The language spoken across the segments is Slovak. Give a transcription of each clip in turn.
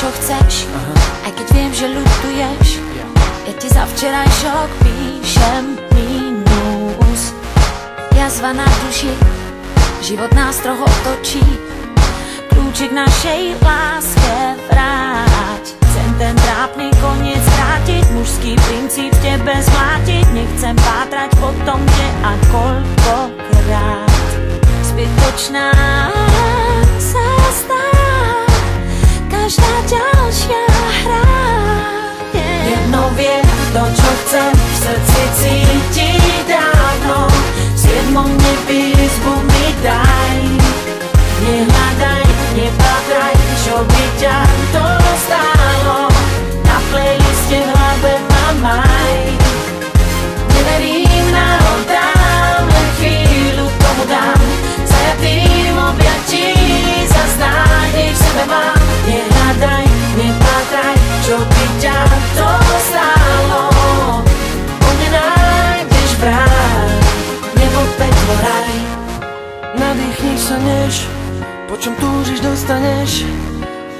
čo chceš, aj keď viem, že ľutuješ. Ja ti za včerajšok píšem mínus. Jazva na duši, život nás trochu otočí. Kľúčik našej láske vráť. Chcem ten trápny koniec vrátiť, mužský princíp v tebe zmlátiť. Nechcem pátrať po tom, kde a koľkokrát zbytočná sa stá každá ďalšia hra. Jedno viem, to čo chcem v srdci cítiť dávno. V 7. nebi izbu mi daj. Nehľadaj, nepátraj, čo by ťa to stálo. Na playliste v hlave ma maj. Neverím na oddám, len chvíľu tomu dám. Zajatým objatí zas nádej v sebe mám. Nehľadaj, nepátraj, čo by ťa to stálo. Po mne nájdeš vrát, nebo peklo raj. Nadýchni sa než, po čom túžiš dostaneš.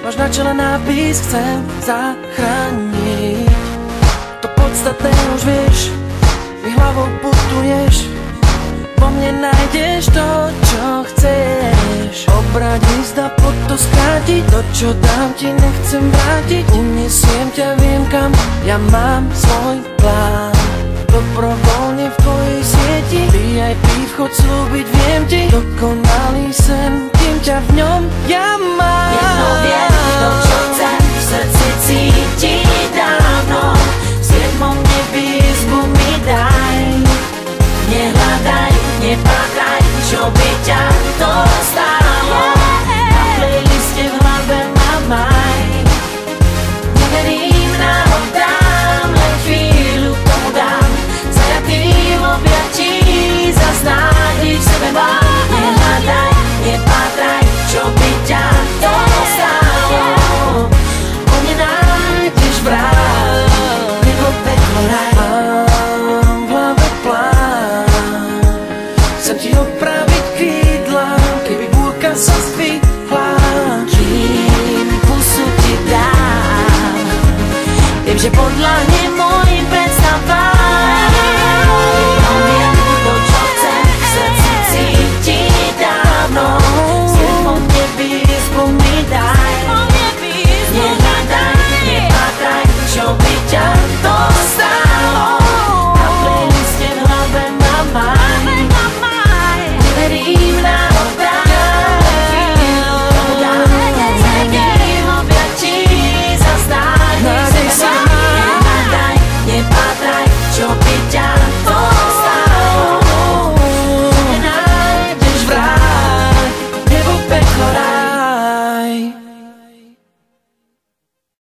Máš na čele nápis chcem zachrániť. To podstatné už vieš, mi hlavou putuješ. Po mne nájdeš to, čo chceš. Obrať list a pod to skrátiť. To, čo dám ti, nechcem vrátiť. Unesiem ťa, viem kam, ja mám svoj plán. Dobrovoľne v tvojej sieti, VIP vchod slúbiť viem ti. Dokonalý